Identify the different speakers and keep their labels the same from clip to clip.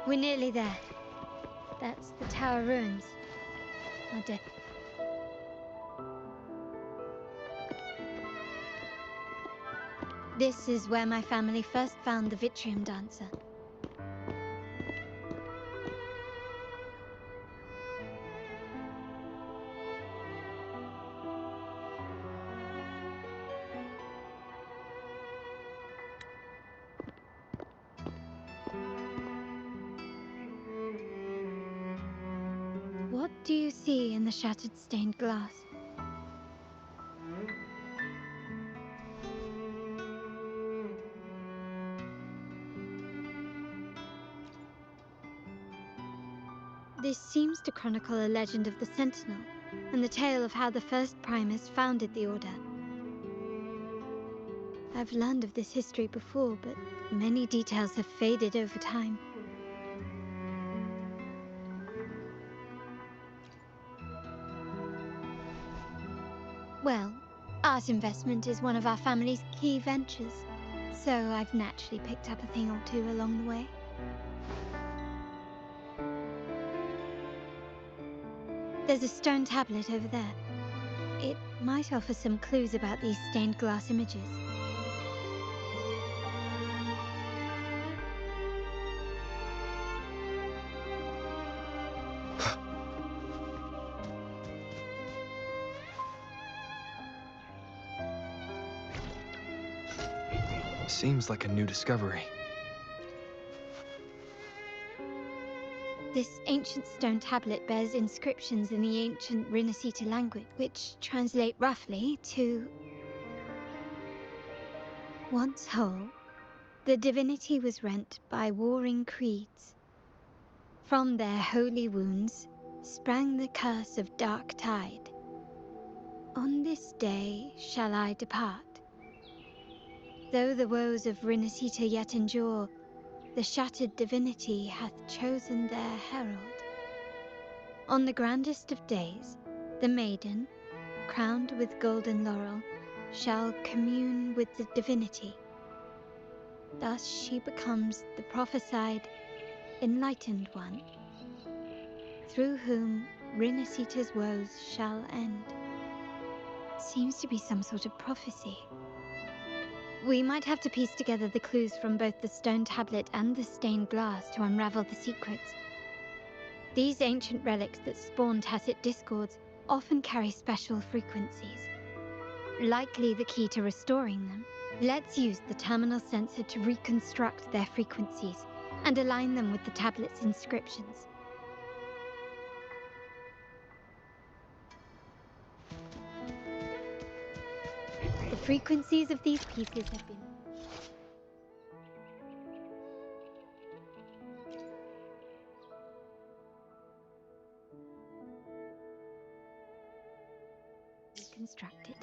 Speaker 1: We're nearly there. That's the tower ruins. Our death. This is where my family first found the Vitrium dancer. What do you see in the shattered stained glass? This seems to chronicle a legend of the Sentinel, and the tale of how the first Primus founded the Order. I've learned of this history before, but many details have faded over time. Well, art investment is one of our family's key ventures, so I've naturally picked up a thing or two along the way. There's a stone tablet over there. It might offer some clues about these stained glass images.
Speaker 2: Seems like a new discovery.
Speaker 1: This ancient stone tablet bears inscriptions in the ancient Rinascita language, which translate roughly to... Once whole, the divinity was rent by warring creeds. From their holy wounds sprang the curse of dark tide. On this day shall I depart. Though the woes of Rinascita yet endure, the shattered divinity hath chosen their herald. On the grandest of days, the maiden, crowned with golden laurel, shall commune with the divinity. Thus she becomes the prophesied Enlightened one, through whom Rinascita's woes shall end. Seems to be some sort of prophecy. We might have to piece together the clues from both the stone tablet and the stained glass to unravel the secrets. These ancient relics that spawn tacit discords often carry special frequencies. Likely the key to restoring them. Let's use the terminal sensor to reconstruct their frequencies and align them with the tablet's inscriptions. The frequencies of these pieces have been reconstructed.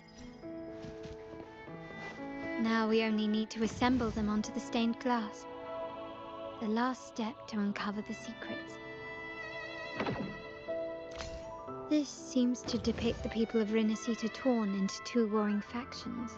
Speaker 1: Now we only need to assemble them onto the stained glass. The last step to uncover the secrets. This seems to depict the people of Rinascita torn into two warring factions.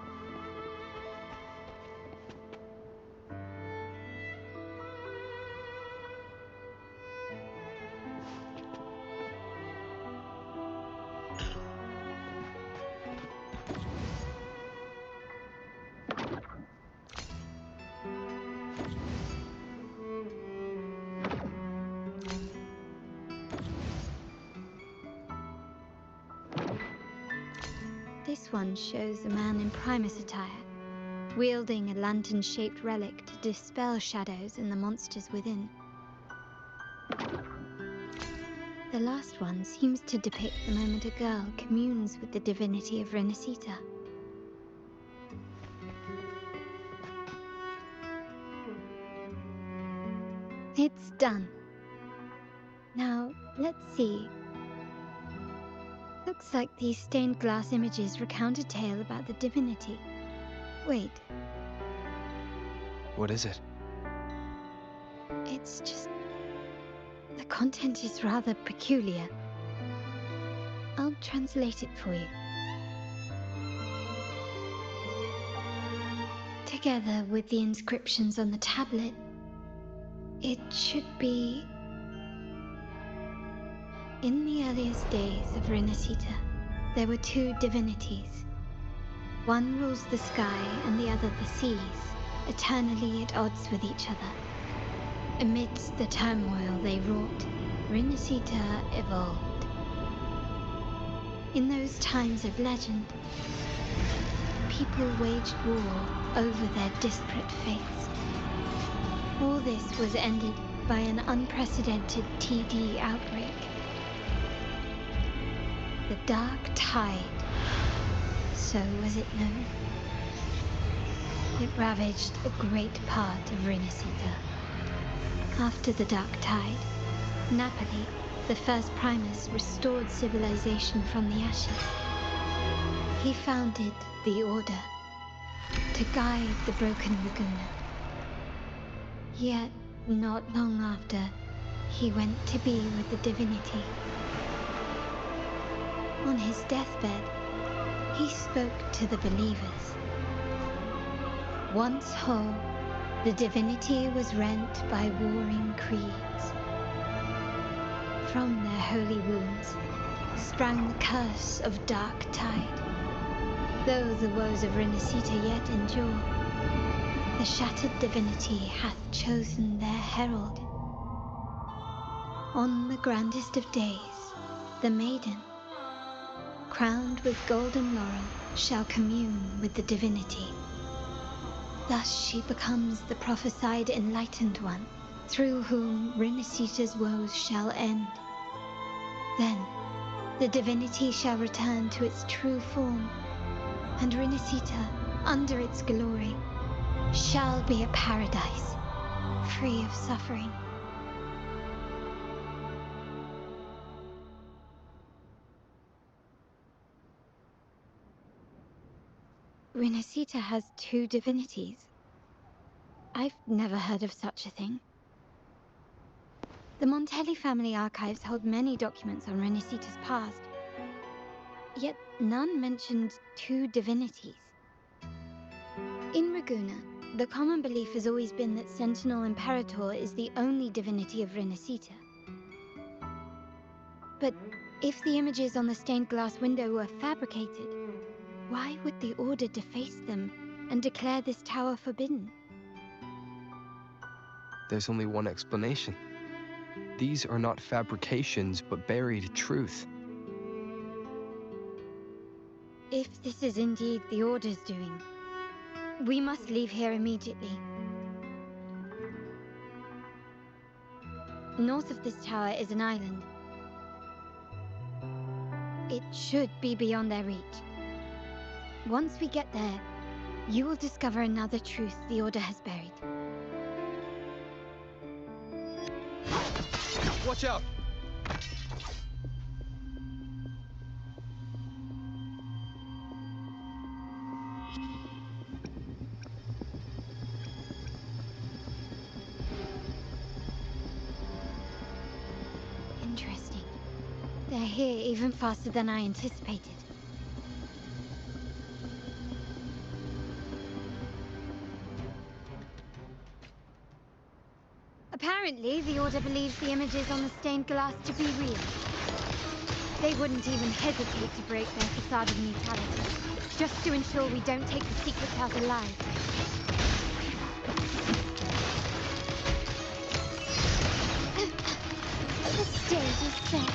Speaker 1: This one shows a man in Primus attire, wielding a lantern-shaped relic to dispel shadows and the monsters within. The last one seems to depict the moment a girl communes with the divinity of Rinascita. It's done. Now, let's see. Looks like these stained glass images recount a tale about the divinity. Wait.
Speaker 2: What is it?
Speaker 1: It's just... the content is rather peculiar. I'll translate it for you. Together with the inscriptions on the tablet, It should be... In the earliest days of Rinascita, there were two divinities. One rules the sky and the other the seas, eternally at odds with each other. Amidst the turmoil they wrought, Rinascita evolved. In those times of legend, people waged war over their disparate fates. All this was ended by an unprecedented TD outbreak. The Dark Tide, so was it known. It ravaged a great part of Rinascita. After the Dark Tide, Napoli, the first Primus, restored civilization from the ashes. He founded the Order to guide the broken Laguna. Yet, not long after, he went to be with the divinity. On his deathbed, he spoke to the believers. Once whole, the divinity was rent by warring creeds. From their holy wounds sprang the curse of Dark Tide. Though the woes of Rinascita yet endure, the shattered divinity hath chosen their herald. On the grandest of days, the maiden, crowned with golden laurel, shall commune with the divinity. Thus she becomes the prophesied Enlightened One, through whom Rinascita's woes shall end. Then, the divinity shall return to its true form, and Rinascita, under its glory, shall be a paradise, free of suffering. Rinascita has two divinities. I've never heard of such a thing. The Montelli family archives hold many documents on Rinascita's past, yet none mentioned two divinities. In Ragusa, the common belief has always been that Sentinel Imperator is the only divinity of Rinascita. But if the images on the stained glass window were fabricated, why would the Order deface them and declare this tower forbidden?
Speaker 2: There's only one explanation. These are not fabrications, but buried truth.
Speaker 1: If this is indeed the Order's doing, we must leave here immediately. North of this tower is an island. It should be beyond their reach. Once we get there, you will discover another truth the Order has buried.
Speaker 2: Watch out!
Speaker 1: Interesting. They're here even faster than I anticipated. Apparently, the Order believes the images on the stained glass to be real. They wouldn't even hesitate to break their facade of neutrality, just to ensure we don't take the secrets out alive. The stage is set.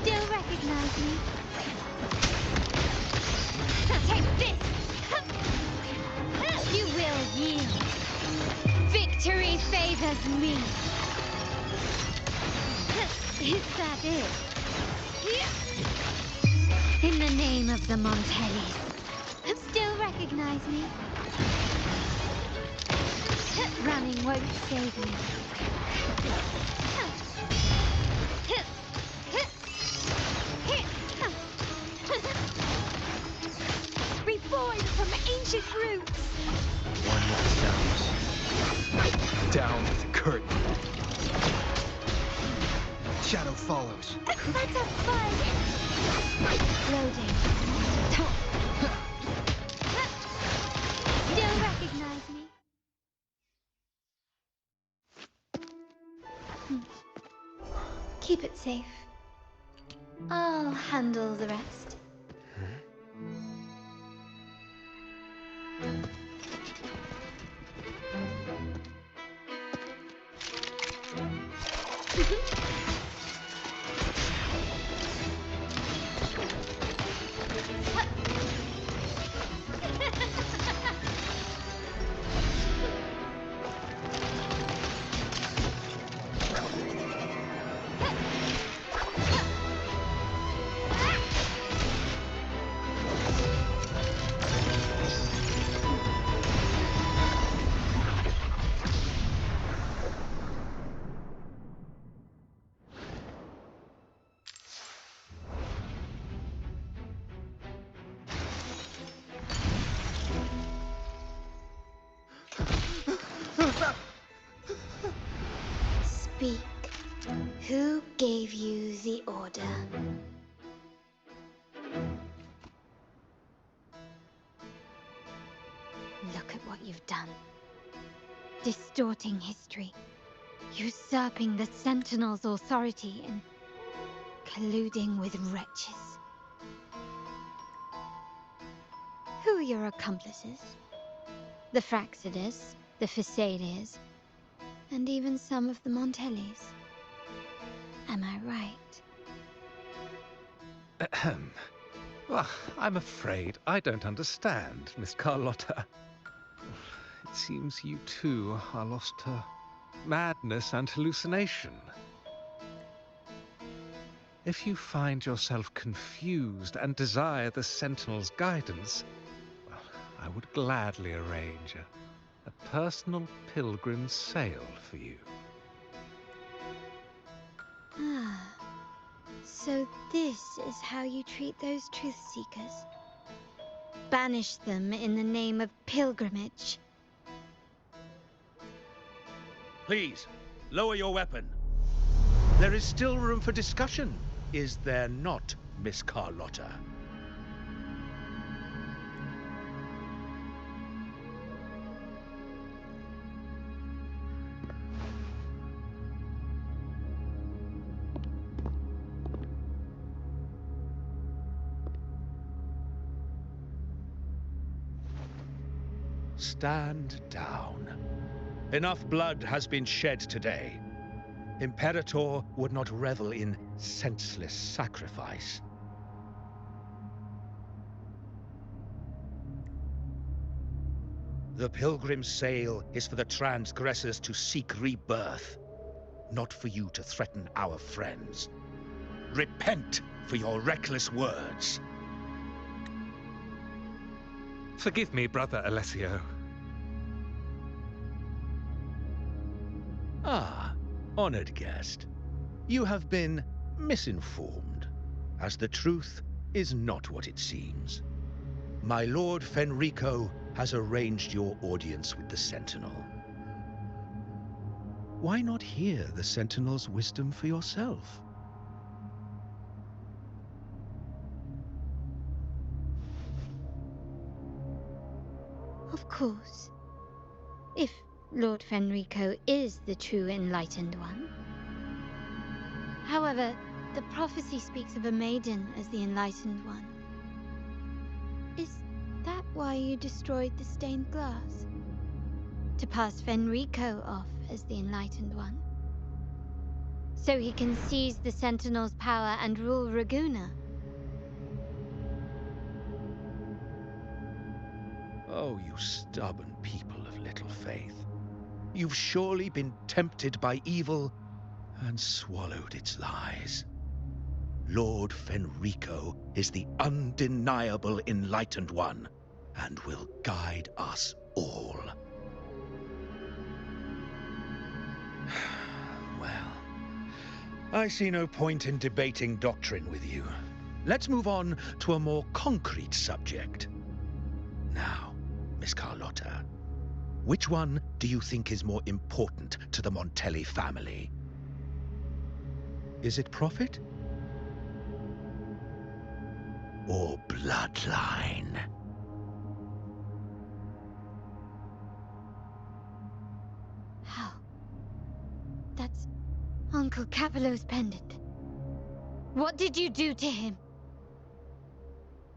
Speaker 1: Still recognize me? Take this! You will yield. Victory favors me. Is that it? In the name of the Montellis, still recognize me? Running won't save me. Reborn from ancient roots.
Speaker 2: One with the sounds. Down with the curtain. Shadow follows.
Speaker 1: Let's have fun! Loading. Still recognize me? Keep it safe. I'll handle the rest. Speak. Who gave you the order? Look at what you've done. Distorting history. Usurping the Sentinel's authority and colluding with wretches. Who are your accomplices? The Fraxidus, the Phisades, and even some of the Montellis. Am I right?
Speaker 3: Ahem. Well, I'm afraid I don't understand, Miss Carlotta. It seems you too are lost to madness and hallucination. If you find yourself confused and desire the Sentinel's guidance, well, I would gladly arrange a personal pilgrim sail for you.
Speaker 1: Ah, so this is how you treat those truth seekers. Banish them in the name of pilgrimage.
Speaker 4: Please, lower your weapon. There is still room for discussion, is there not, Miss Carlotta? Stand down. Enough blood has been shed today. Imperator would not revel in senseless sacrifice. The pilgrim's sail is for the transgressors to seek rebirth, not for you to threaten our friends. Repent for your reckless words.
Speaker 3: Forgive me, Brother Alessio.
Speaker 4: Ah, honored guest. You have been misinformed, as the truth is not what it seems. My Lord Fenrico has arranged your audience with the Sentinel. Why not hear the Sentinel's wisdom for yourself?
Speaker 1: Of course. If Lord Fenrico is the true Enlightened one. However, the prophecy speaks of a maiden as the Enlightened one. Is that why you destroyed the stained glass? To pass Fenrico off as the Enlightened one? So he can seize the Sentinel's power and rule Raguna?
Speaker 4: Oh, you stubborn people of little faith. You've surely been tempted by evil and swallowed its lies. Lord Fenrico is the undeniable Enlightened One, and will guide us all. Well, I see no point in debating doctrine with you. Let's move on to a more concrete subject. Now, Miss Carlotta, Which one do you think is more important to the Montelli family? Is it profit? Or bloodline?
Speaker 1: How? That's Uncle Capello's pendant. What did you do to him?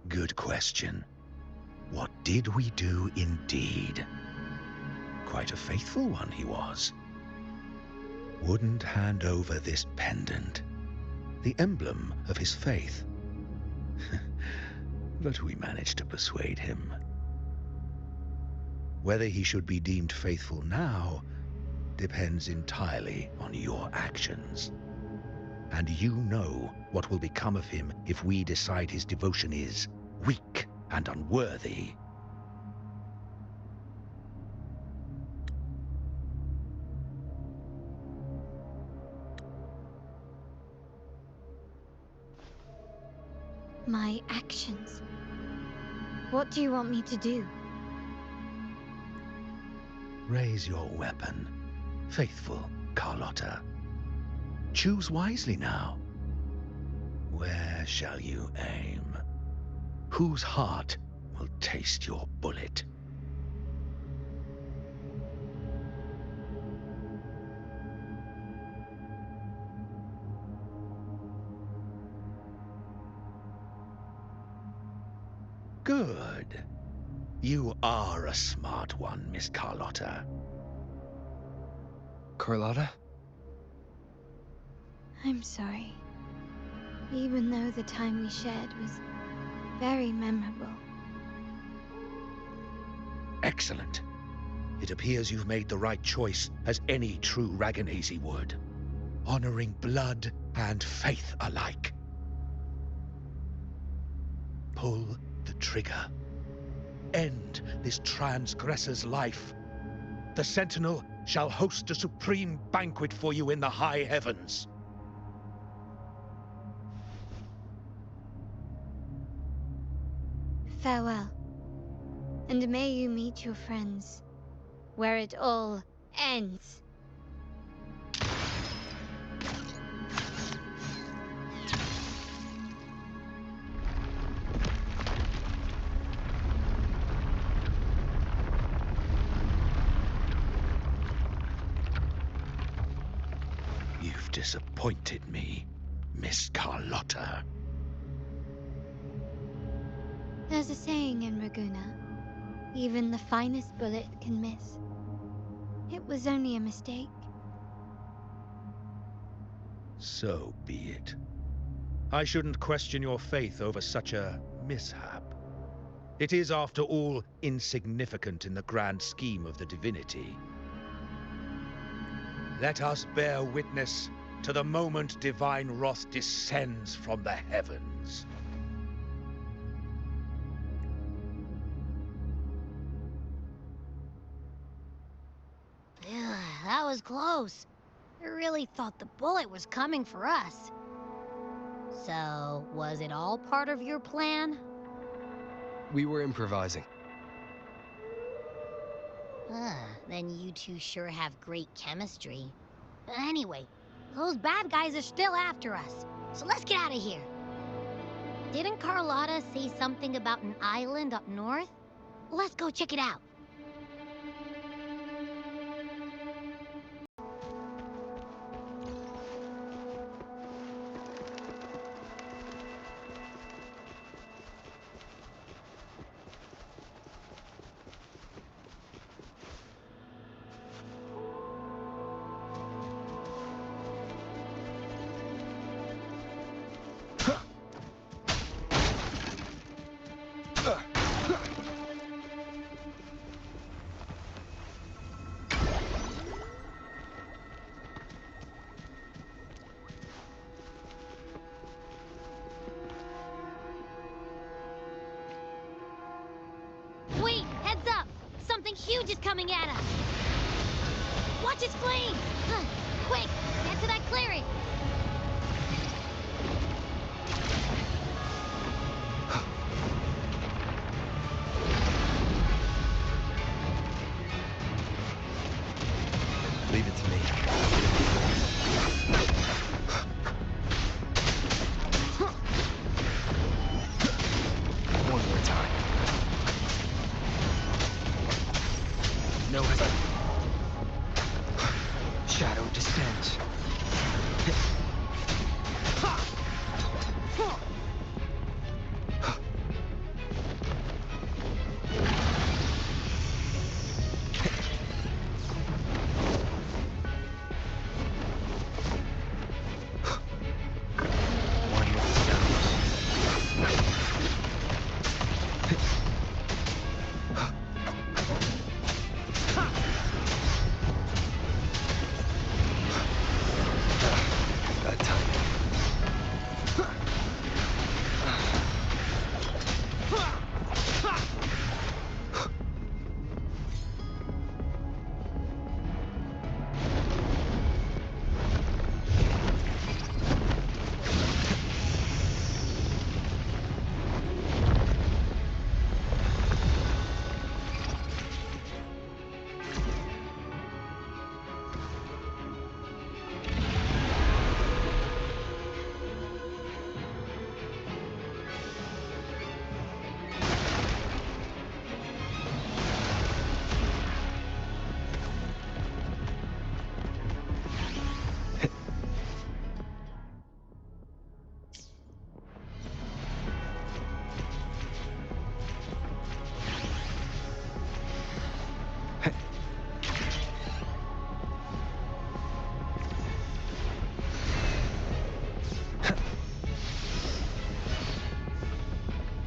Speaker 4: Good question. What did we do indeed? Quite a faithful one he was. Wouldn't hand over this pendant, the emblem of his faith. But we managed to persuade him. Whether he should be deemed faithful now depends entirely on your actions. And you know what will become of him if we decide his devotion is weak and unworthy.
Speaker 1: My actions. What do you want me to do?
Speaker 4: Raise your weapon, faithful Carlotta. Choose wisely now. Where shall you aim? Whose heart will taste your bullet? Good. You are a smart one, Miss Carlotta.
Speaker 2: Carlotta?
Speaker 1: I'm sorry. Even though the time we shared was very memorable.
Speaker 4: Excellent. It appears you've made the right choice, as any true Ragganese would. Honoring blood and faith alike. Pull the trigger. End this transgressor's life. The Sentinel shall host a supreme banquet for you in the high heavens.
Speaker 1: Farewell. And may you meet your friends where it all ends.
Speaker 4: You've disappointed me, Miss Carlotta.
Speaker 1: There's a saying in Raguna, even the finest bullet can miss. It was only a mistake.
Speaker 4: So be it. I shouldn't question your faith over such a mishap. It is, after all, insignificant in the grand scheme of the divinity. Let us bear witness to the moment divine wrath descends from the heavens.
Speaker 5: That was close. I really thought the bullet was coming for us. So, was it all part of your plan?
Speaker 2: We were improvising.
Speaker 5: Then you two sure have great chemistry. But anyway, those bad guys are still after us. So let's get out of here. Didn't Carlotta say something about an island up north? Let's go check it out. Wait, heads up! Something huge is coming at us! Watch its flames! Quick, get to that clearing!
Speaker 2: Leave it to me. One more time. No hesitation. Shadow descends. One with the shadows. That time.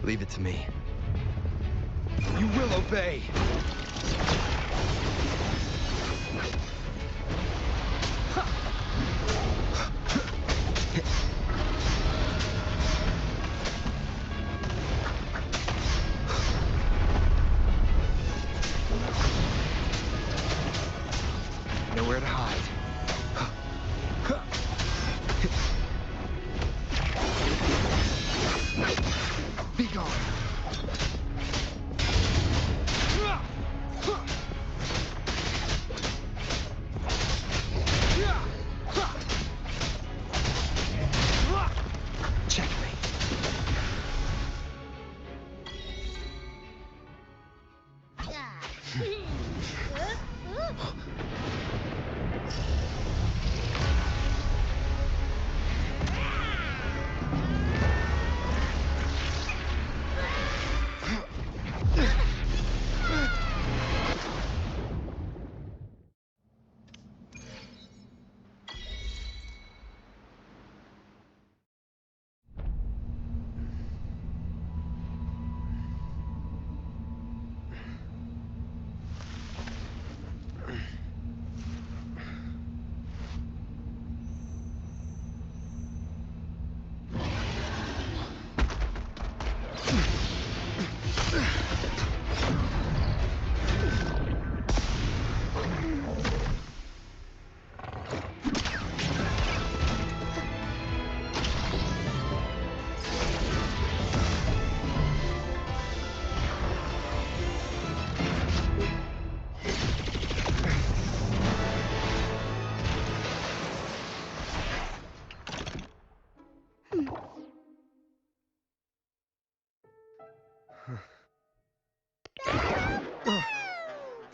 Speaker 2: Leave it to me. You will obey! Nowhere to hide. Be gone! Checkmate.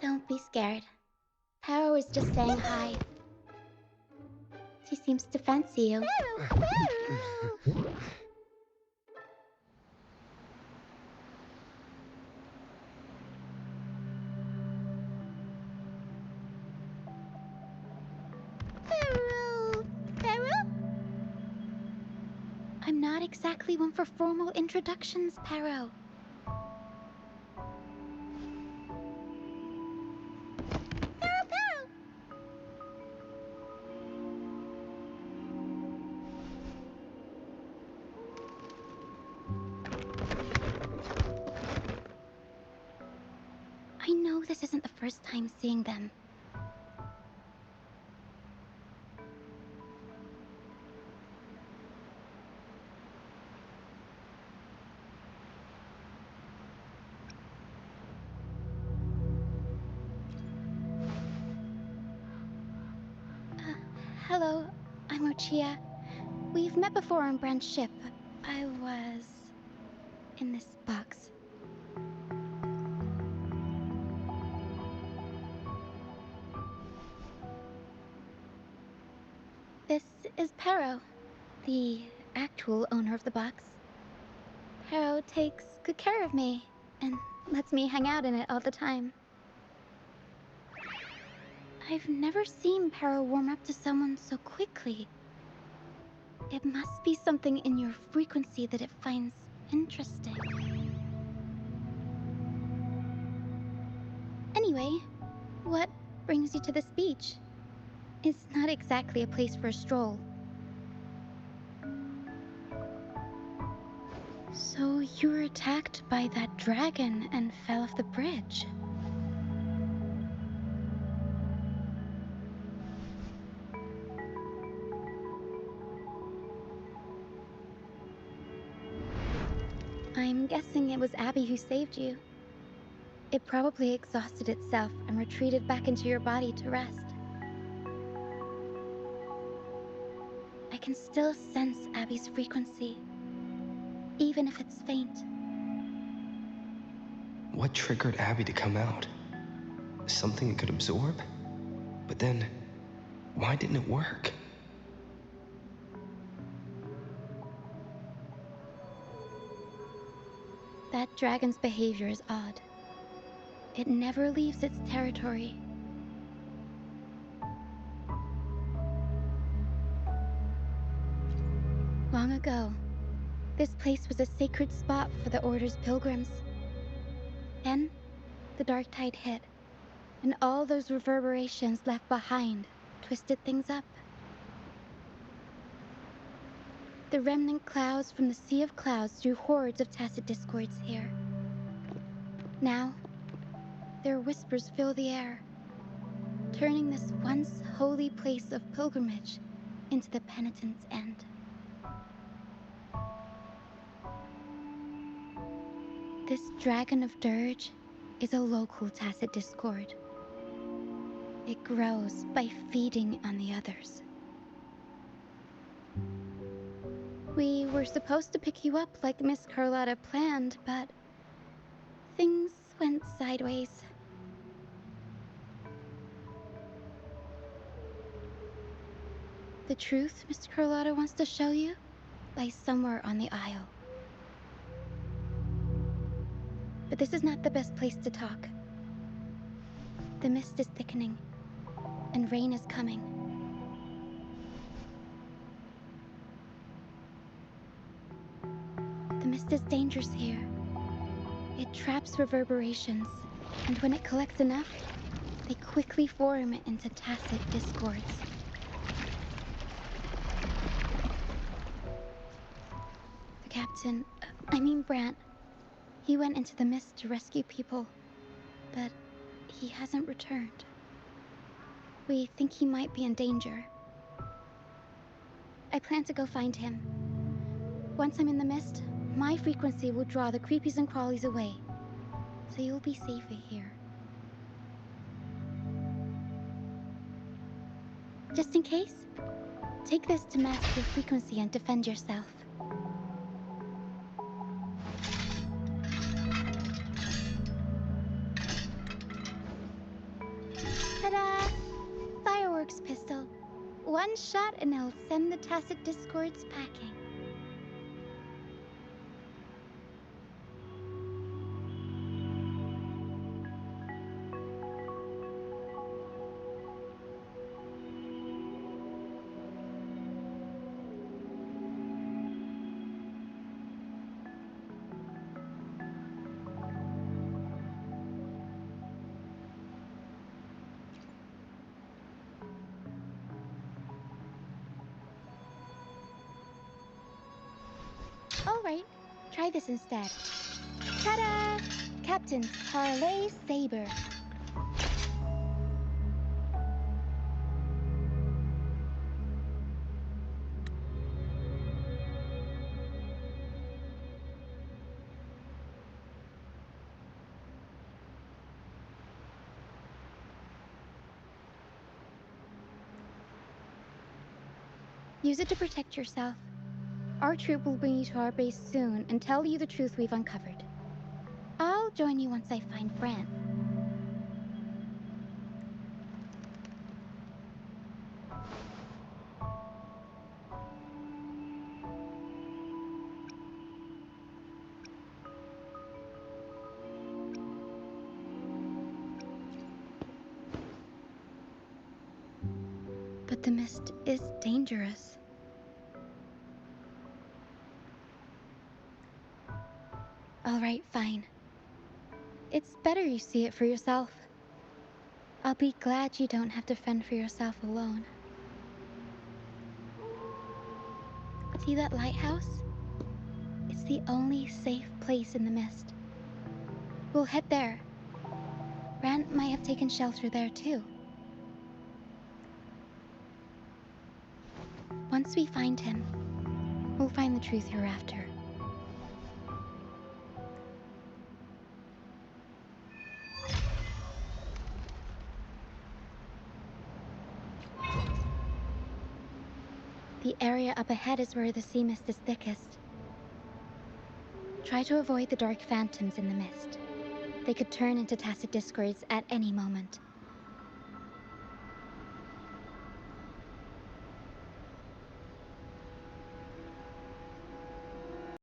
Speaker 6: Don't be scared. Paro was just saying hi. She seems to fancy you. I'm not exactly one for formal introductions, Paro. I know this isn't the first time seeing them. Hello, I'm Roccia. We've met before on Brent's ship. I was in this box. This is Pero, the actual owner of the box. Pero takes good care of me and lets me hang out in it all the time. I've never seen Pero warm up to someone so quickly. It must be something in your frequency that it finds interesting. Anyway, what brings you to this beach? It's not exactly a place for a stroll. So you were attacked by that dragon and fell off the bridge. I'm guessing it was Abby who saved you. It probably exhausted itself and retreated back into your body to rest. I can still sense Abby's frequency, even if it's faint.
Speaker 2: What triggered Abby to come out? Something it could absorb? But then, why didn't it work?
Speaker 6: That dragon's behavior is odd. It never leaves its territory. Long ago, this place was a sacred spot for the Order's pilgrims. Then, the dark tide hit, and all those reverberations left behind twisted things up. The remnant clouds from the Sea of Clouds drew hordes of tacit discords here. Now, their whispers fill the air, turning this once holy place of pilgrimage into the penitent's end. This Dragon of Dirge is a local tacit discord. It grows by feeding on the others. We were supposed to pick you up like Miss Carlotta planned, but things went sideways. The truth Miss Carlotta wants to show you lies somewhere on the aisle. But this is not the best place to talk. The mist is thickening, and rain is coming. The mist is dangerous here. It traps reverberations, and when it collects enough, they quickly form into tacit discords. The captain, Brant, he went into the mist to rescue people, but he hasn't returned. We think he might be in danger. I plan to go find him. Once I'm in the mist, my frequency will draw the creepies and crawlies away, so you'll be safer here. Just in case, take this to mask your frequency and defend yourself. Ta-da! Fireworks pistol. One shot and it'll send the tacit discords packing. All right, try this instead. Ta-da! Captain's Parlay Saber. Use it to protect yourself. Our troop will bring you to our base soon and tell you the truth we've uncovered. I'll join you once I find Fran. But the mist is dangerous. All right, fine. It's better you see it for yourself. I'll be glad you don't have to fend for yourself alone. See that lighthouse? It's the only safe place in the mist. We'll head there. Rand might have taken shelter there too. Once we find him, we'll find the truth you're after. The area up ahead is where the sea mist is thickest. Try to avoid the dark phantoms in the mist. They could turn into tacit discords at any moment.